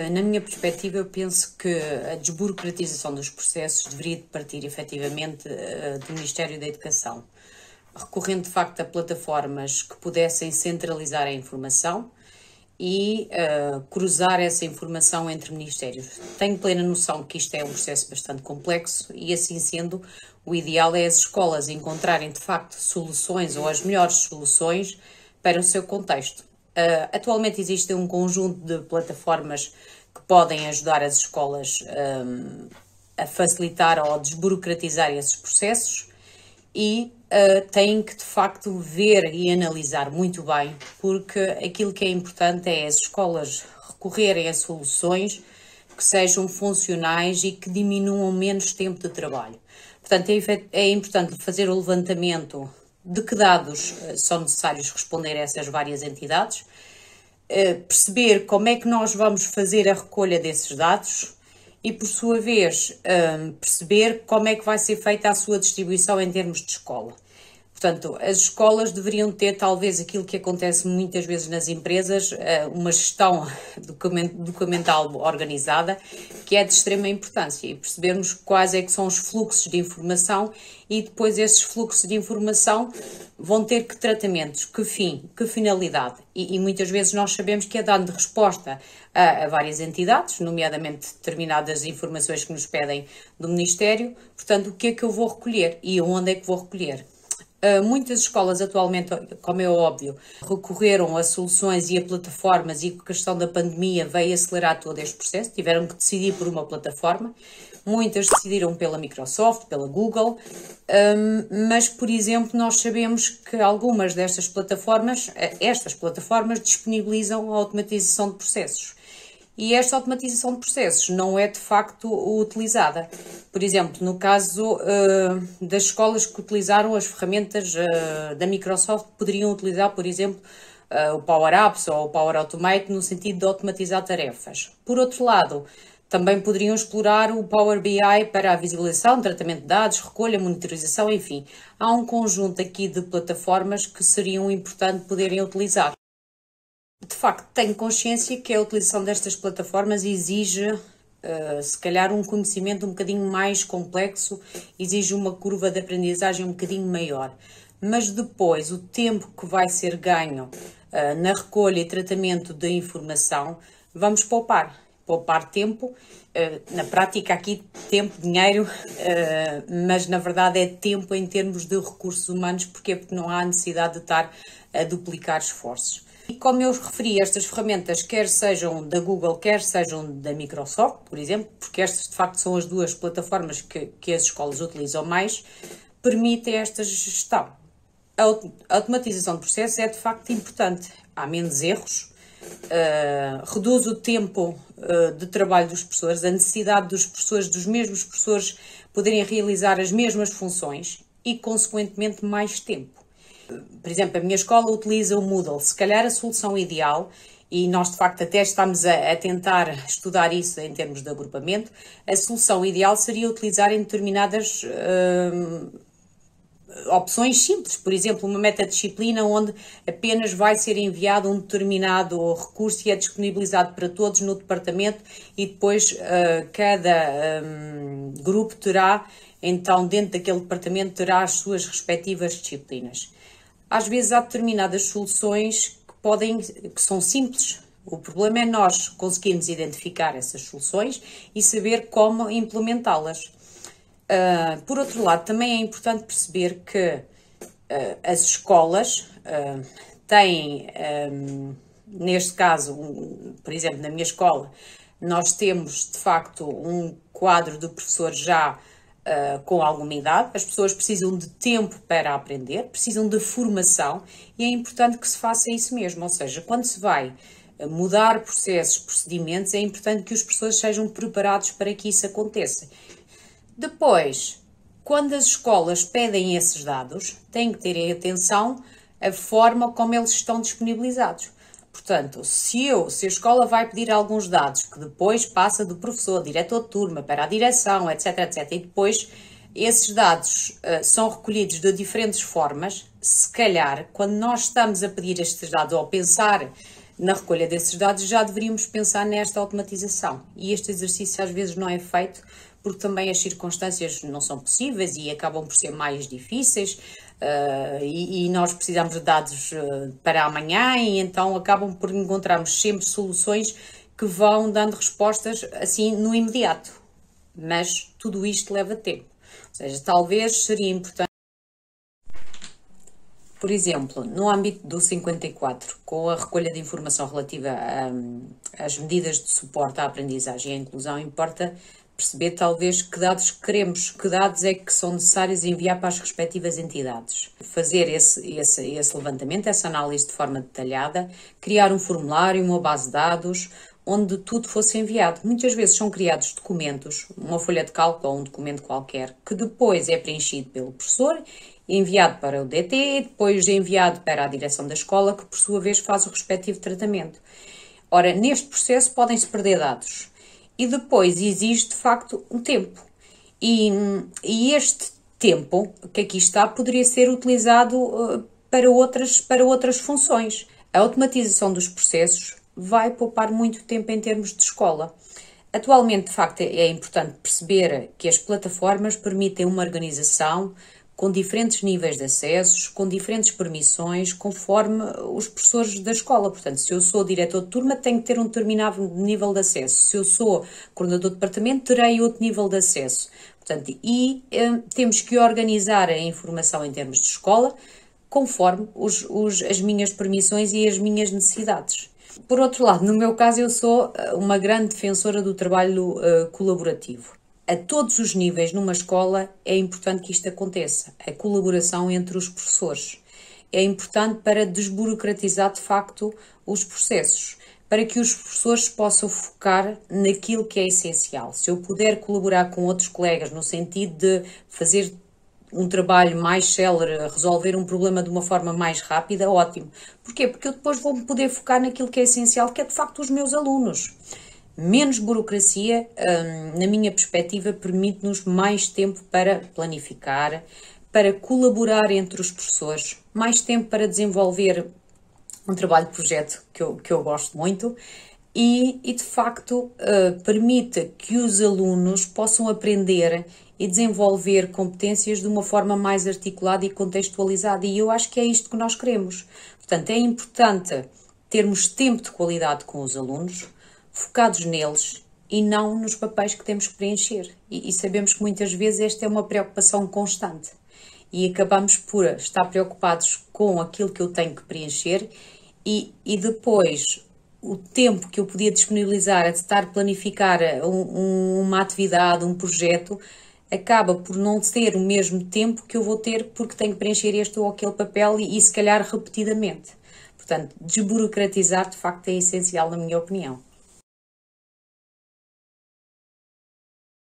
Na minha perspectiva, eu penso que a desburocratização dos processos deveria partir efetivamente do Ministério da Educação, recorrendo de facto a plataformas que pudessem centralizar a informação e cruzar essa informação entre ministérios. Tenho plena noção que isto é um processo bastante complexo e, assim sendo, o ideal é as escolas encontrarem de facto soluções ou as melhores soluções para o seu contexto. Atualmente existe um conjunto de plataformas que podem ajudar as escolas a facilitar ou desburocratizar esses processos e têm que de facto ver e analisar muito bem, porque aquilo que é importante é as escolas recorrerem a soluções que sejam funcionais e que diminuam menos tempo de trabalho. Portanto, é importante fazer o levantamento de que dados são necessários responder a essas várias entidades, perceber como é que nós vamos fazer a recolha desses dados e, por sua vez, perceber como é que vai ser feita a sua distribuição em termos de escola. Portanto, as escolas deveriam ter, talvez, aquilo que acontece muitas vezes nas empresas, uma gestão documental organizada, que é de extrema importância, e percebermos quais é que são os fluxos de informação e depois esses fluxos de informação vão ter que tratamentos, que fim, que finalidade. E muitas vezes nós sabemos que é dando resposta a várias entidades, nomeadamente determinadas informações que nos pedem do Ministério. Portanto, o que é que eu vou recolher e onde é que vou recolher? Muitas escolas atualmente, como é óbvio, recorreram a soluções e a plataformas, e a questão da pandemia veio acelerar todo este processo, tiveram que decidir por uma plataforma. Muitas decidiram pela Microsoft, pela Google, mas, por exemplo, nós sabemos que algumas destas plataformas, estas plataformas disponibilizam a automatização de processos. E esta automatização de processos não é de facto utilizada. Por exemplo, no caso das escolas que utilizaram as ferramentas da Microsoft, poderiam utilizar, por exemplo, o Power Apps ou o Power Automate no sentido de automatizar tarefas. Por outro lado, também poderiam explorar o Power BI para a visualização, tratamento de dados, recolha, monitorização, enfim. Há um conjunto aqui de plataformas que seriam importante poderem utilizar. De facto, tenho consciência que a utilização destas plataformas exige, se calhar, um conhecimento um bocadinho mais complexo, exige uma curva de aprendizagem um bocadinho maior. Mas depois, o tempo que vai ser ganho na recolha e tratamento da informação, vamos poupar. Poupar tempo, na prática aqui tempo, dinheiro, mas na verdade é tempo em termos de recursos humanos. Porquê? Porque não há necessidade de estar a duplicar esforços. E como eu referi, estas ferramentas, quer sejam da Google, quer sejam da Microsoft, por exemplo, porque estas de facto são as duas plataformas que as escolas utilizam mais, permitem esta gestão. A automatização de processos é de facto importante. Há menos erros, reduz o tempo de trabalho dos professores, a necessidade dos professores, dos mesmos professores, poderem realizar as mesmas funções e, consequentemente, mais tempo. Por exemplo, a minha escola utiliza o Moodle. Se calhar a solução ideal, e nós de facto até estamos a tentar estudar isso em termos de agrupamento, a solução ideal seria utilizar em determinadas opções simples. Por exemplo, uma metadisciplina onde apenas vai ser enviado um determinado recurso e é disponibilizado para todos no departamento, e depois cada grupo terá, então dentro daquele departamento, terá as suas respectivas disciplinas. Às vezes há determinadas soluções que são simples. O problema é nós conseguirmos identificar essas soluções e saber como implementá-las. Por outro lado, também é importante perceber que as escolas têm, neste caso, por exemplo, na minha escola, nós temos de facto um quadro de professores já com alguma idade. As pessoas precisam de tempo para aprender, precisam de formação, e é importante que se faça isso mesmo. Ou seja, quando se vai mudar processos, procedimentos, é importante que os professores sejam preparados para que isso aconteça. Depois, quando as escolas pedem esses dados, têm que ter atenção à forma como eles estão disponibilizados. Portanto, se a escola vai pedir alguns dados que depois passa do professor, diretor de turma, para a direção, etc, etc, e depois esses dados são recolhidos de diferentes formas, se calhar, quando nós estamos a pedir estes dados ou pensar na recolha desses dados já deveríamos pensar nesta automatização. E este exercício às vezes não é feito porque também as circunstâncias não são possíveis e acabam por ser mais difíceis, e nós precisamos de dados para amanhã, e então acabam por encontrarmos sempre soluções que vão dando respostas assim no imediato. Mas tudo isto leva tempo. Ou seja, talvez seria importante, por exemplo, no âmbito do 54, com a recolha de informação relativa às medidas de suporte à aprendizagem e à inclusão, importa perceber talvez que dados queremos, que dados é que são necessários enviar para as respectivas entidades. Fazer esse levantamento, essa análise de forma detalhada, criar um formulário, uma base de dados, onde tudo fosse enviado. Muitas vezes são criados documentos, uma folha de cálculo ou um documento qualquer, que depois é preenchido pelo professor, enviado para o DT, depois enviado para a direção da escola, que por sua vez faz o respectivo tratamento. Ora, neste processo podem-se perder dados. E depois exige, de facto, um tempo. E este tempo que aqui está poderia ser utilizado para outras funções. A automatização dos processos vai poupar muito tempo em termos de escola. Atualmente, de facto, é importante perceber que as plataformas permitem uma organização com diferentes níveis de acessos, com diferentes permissões, conforme os professores da escola. Portanto, se eu sou diretor de turma, tenho que ter um determinado nível de acesso. Se eu sou coordenador de departamento, terei outro nível de acesso. Portanto, temos que organizar a informação em termos de escola, conforme as minhas permissões e as minhas necessidades. Por outro lado, no meu caso, eu sou uma grande defensora do trabalho colaborativo. A todos os níveis numa escola é importante que isto aconteça, a colaboração entre os professores. É importante para desburocratizar de facto os processos, para que os professores possam focar naquilo que é essencial. Se eu puder colaborar com outros colegas no sentido de fazer um trabalho mais célere, resolver um problema de uma forma mais rápida, ótimo. Porquê? Porque eu depois vou poder focar naquilo que é essencial, que é de facto os meus alunos. Menos burocracia, na minha perspectiva, permite-nos mais tempo para planificar, para colaborar entre os professores, mais tempo para desenvolver um trabalho de projeto que eu gosto muito e de facto, permite que os alunos possam aprender e desenvolver competências de uma forma mais articulada e contextualizada. E eu acho que é isto que nós queremos. Portanto, é importante termos tempo de qualidade com os alunos, focados neles e não nos papéis que temos que preencher. E sabemos que muitas vezes esta é uma preocupação constante e acabamos por estar preocupados com aquilo que eu tenho que preencher e depois o tempo que eu podia disponibilizar a tentar planificar uma atividade, um projeto, acaba por não ter o mesmo tempo que eu vou ter porque tenho que preencher este ou aquele papel e se calhar repetidamente. Portanto, desburocratizar de facto é essencial na minha opinião.